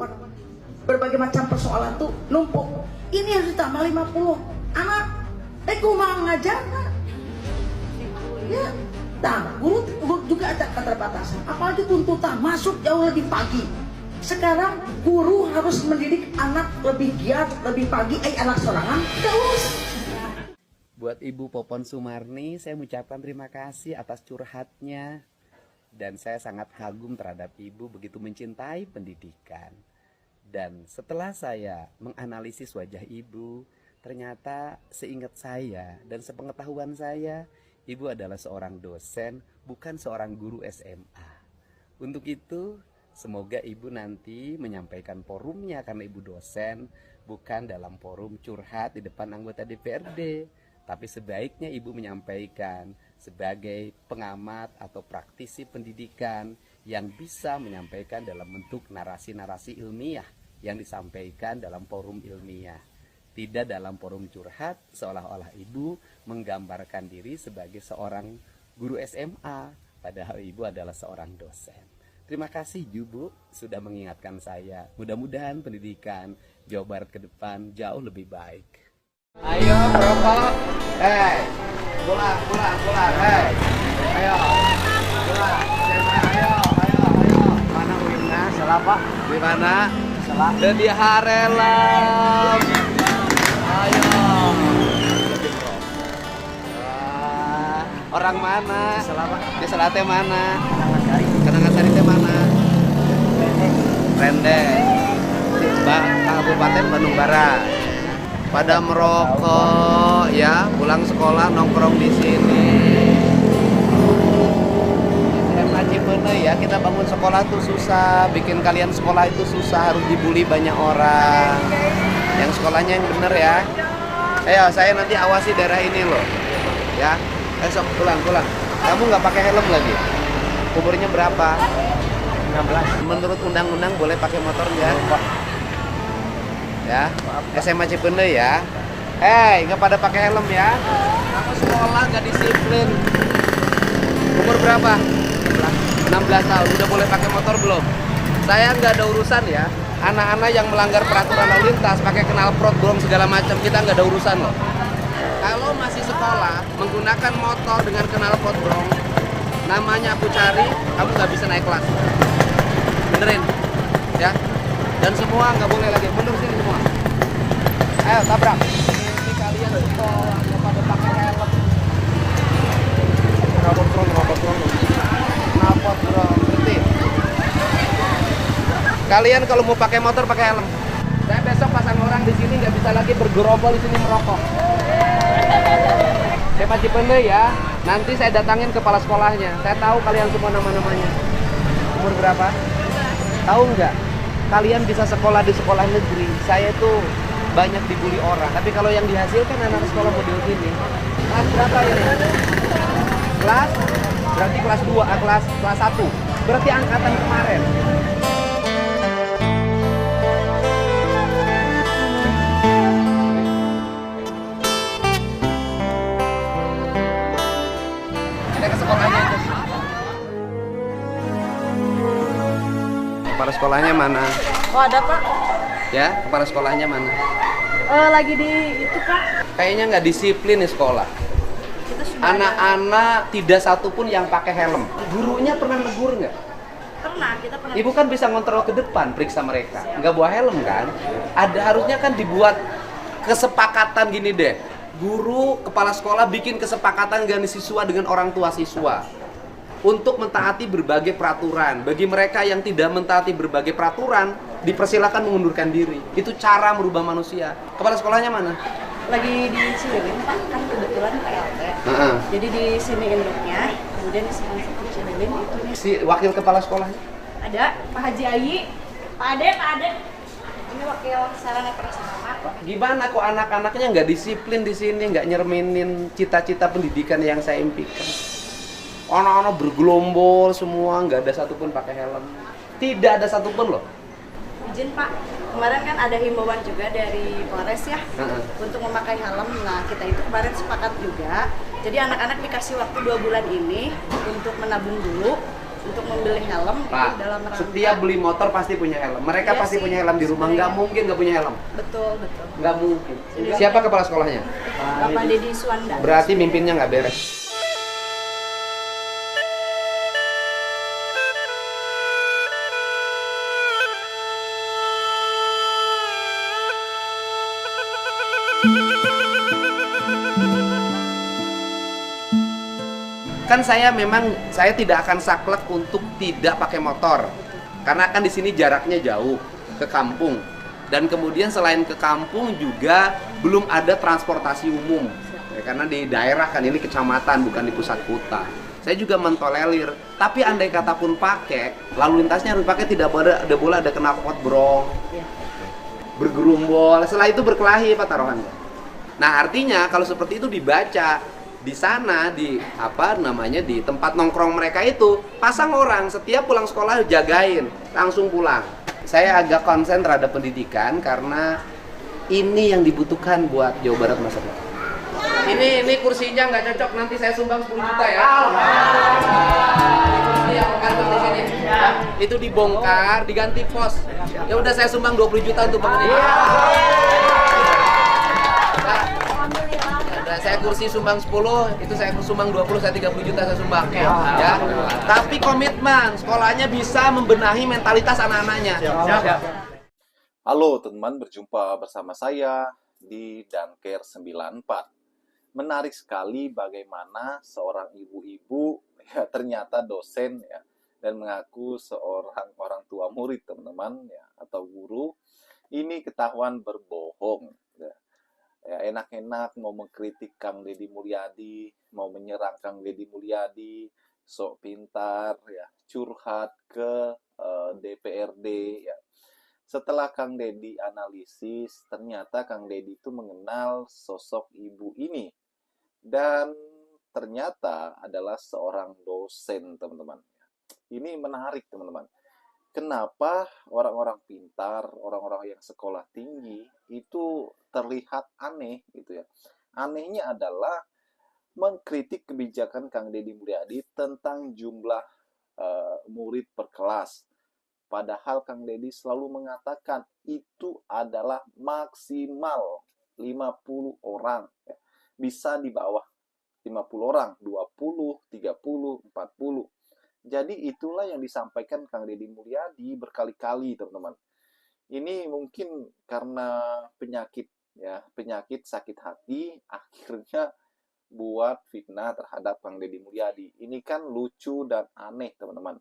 repot. Berbagai macam persoalan tuh numpuk. Ini harus ditambah 50 anak. Kumaha ngajarna. Ya. Nah, guru juga ada keterbatasan. Apalagi tuntutan masuk jauh lebih pagi. Sekarang guru harus mendidik anak lebih giat, lebih pagi. Anak sorangan terus. Buat Ibu Popon Sumarni, saya mengucapkan terima kasih atas curhatnya. Dan saya sangat kagum terhadap Ibu begitu mencintai pendidikan. Dan setelah saya menganalisis wajah Ibu, ternyata seingat saya dan sepengetahuan saya, Ibu adalah seorang dosen, bukan seorang guru SMA. Untuk itu, semoga Ibu nanti menyampaikan forumnya karena Ibu dosen, bukan dalam forum curhat di depan anggota DPRD. Tapi sebaiknya Ibu menyampaikan sebagai pengamat atau praktisi pendidikan yang bisa menyampaikan dalam bentuk narasi-narasi ilmiah yang disampaikan dalam forum ilmiah. Tidak dalam forum curhat seolah-olah Ibu menggambarkan diri sebagai seorang guru SMA, padahal Ibu adalah seorang dosen. Terima kasih Ibu sudah mengingatkan saya. Mudah-mudahan pendidikan Jawa Barat ke depan jauh lebih baik. Ayo merokok, pulang, ayo, pulang, ayo. Mana Wina? Salah Pak? Di mana? Salah. Dan di Harelem. Ayo. Orang mana? Salah Pak. Di Selate mana? Kenangasari teh mana? Rendeng. Kabupaten Bandung Barat. Pada merokok ya, pulang sekolah nongkrong di sini. SMA Cipene ya, kita bangun sekolah tuh susah, bikin kalian sekolah itu susah, harus dibully banyak orang. Yang sekolahnya yang bener ya. Ayo, saya nanti awasi daerah ini loh. Ya, esok pulang. Kamu nggak pakai helm lagi? Umurnya berapa? 16. Menurut undang-undang boleh pakai motor nggak? Ya, SMA Cipende ya. Nggak pada pakai helm ya. Kamu sekolah nggak disiplin. Umur berapa? 16 tahun. Udah boleh pakai motor belum? Saya nggak ada urusan ya. Anak-anak yang melanggar peraturan lalu lintas, pakai knalpot, brong segala macam, kita nggak ada urusan loh. Kalau masih sekolah menggunakan motor dengan knalpot, brong, namanya aku cari, kamu nggak bisa naik kelas. Benerin, ya. Dan semua nggak boleh lagi, mundur sini semua. Ayo tabrak. Ini kalian sekolah nggak pada pakai helm. Knalpot brong, berhenti. Kalian kalau mau pakai motor pakai helm. Saya besok pasang orang di sini nggak bisa lagi bergerombol di sini merokok. Saya Cipende ya. Nanti saya datangin kepala sekolahnya. Saya tahu kalian semua nama-namanya. Umur berapa? Tahu nggak? Kalian bisa sekolah di sekolah negeri. Saya tuh banyak dibully orang. Tapi kalau yang dihasilkan anak sekolah model ini, kelas berapa ini? Kelas? Berarti kelas 2, kelas 1. Berarti angkatan kemarin. Ada ke sekolahnya itu. Kepala sekolahnya mana? Oh ada Pak. Ya, kepala sekolahnya mana? Lagi di itu Pak. Kayaknya nggak disiplin nih sekolah. Anak-anak tidak satupun yang pakai helm. Gurunya pernah negur nggak? Pernah, kita pernah. Ibu kan bisa ngontrol ke depan, periksa mereka. Nggak bawa helm kan? Harusnya kan dibuat kesepakatan gini deh. Guru, kepala sekolah bikin kesepakatan dengan siswa dengan orang tua siswa. Untuk mentaati berbagai peraturan. Bagi mereka yang tidak mentaati berbagai peraturan, dipersilakan mengundurkan diri. Itu cara merubah manusia. Kepala sekolahnya mana? Lagi di Cililin Pak, kan kebetulan PLT. Jadi di sini induknya, kemudian di sini Cililin itu nih. Si wakil kepala sekolahnya? Ada Pak Haji Ayi, Pak Ade. Ini wakil sarana prasarana. Gimana kok anak-anaknya nggak disiplin di sini, nggak nyerminin cita-cita pendidikan yang saya impikan? Anak-anak bergelombol semua, nggak ada satupun pakai helm. Tidak ada satupun loh. Izin Pak, kemarin kan ada himbauan juga dari Polres ya untuk memakai helm. Nah kita itu kemarin sepakat juga. Jadi anak-anak dikasih waktu 2 bulan ini untuk menabung dulu. untuk membeli helm Pak, itu dalam rangka setiap beli motor pasti punya helm. Mereka Iya pasti sih, punya helm di rumah. sebenarnya. Nggak mungkin nggak punya helm. betul. Nggak mungkin. Jadi- Siapa kepala sekolahnya? Bapak Dedi Suwanda. Berarti mimpinnya nggak beres. Kan saya tidak akan saklek untuk tidak pakai motor. Karena kan di sini jaraknya jauh ke kampung. Dan kemudian selain ke kampung juga belum ada transportasi umum. Ya, karena di daerah kan ini kecamatan bukan di pusat kota. Saya juga mentolerir. Tapi andai kata pun pakai, lalu lintasnya harus pakai tidak boleh ada knalpot brong. Bergerombol, setelah itu berkelahi Pak taruhannya. Nah, artinya kalau seperti itu dibaca di sana di di tempat nongkrong mereka itu pasang orang setiap pulang sekolah jagain langsung pulang. Saya agak konsen terhadap pendidikan karena ini yang dibutuhkan buat Jawa Barat masa depan. Ini kursinya nggak cocok, nanti saya sumbang 10 juta ya. Ini kursi yang kantor di sini. Itu dibongkar, diganti pos. Ya udah saya sumbang 20 juta untuk bangun ini. Nah, saya kursi sumbang 10, itu saya sumbang 20, saya 30 juta saya sumbang. Ya. Tapi komitmen, sekolahnya bisa membenahi mentalitas anak-anaknya. Halo teman-teman, berjumpa bersama saya di Danker 94. Menarik sekali bagaimana seorang ibu-ibu ya ternyata dosen ya dan mengaku seorang orang tua murid teman-teman ya atau guru ini ketahuan berbohong. Ya, enak-enak mau mengkritik Kang Deddy Mulyadi, mau menyerang Kang Deddy Mulyadi, sok pintar ya, curhat ke DPRD ya. Setelah Kang Deddy analisis, ternyata Kang Deddy itu mengenal sosok ibu ini dan ternyata adalah seorang dosen, teman-teman. Ini menarik, teman-teman. Kenapa orang-orang pintar, orang-orang yang sekolah tinggi itu terlihat aneh gitu ya. Anehnya adalah mengkritik kebijakan Kang Deddy Mulyadi tentang jumlah murid per kelas. Padahal Kang Deddy selalu mengatakan itu adalah maksimal 50 orang. Bisa di bawah 50 orang, 20, 30, 40. Jadi itulah yang disampaikan Kang Deddy Mulyadi berkali-kali, teman-teman. Ini mungkin karena penyakit sakit hati akhirnya buat fitnah terhadap Kang Deddy Mulyadi. Ini kan lucu dan aneh, teman-teman.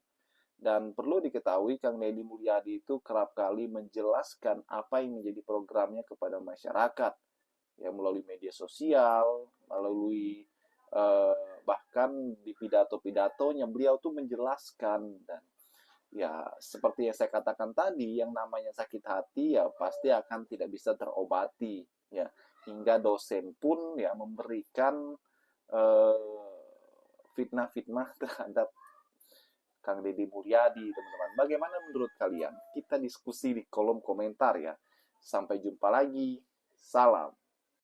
Dan perlu diketahui Kang Deddy Mulyadi itu kerap kali menjelaskan apa yang menjadi programnya kepada masyarakat. Ya, melalui media sosial, melalui bahkan di pidato-pidatonya beliau tuh menjelaskan. Dan ya seperti yang saya katakan tadi, yang namanya sakit hati ya pasti akan tidak bisa terobati ya, hingga dosen pun ya memberikan fitnah-fitnah terhadap Kang Deddy Mulyadi, teman-teman. Bagaimana menurut kalian? Kita diskusi di kolom komentar ya. Sampai jumpa lagi. Salam.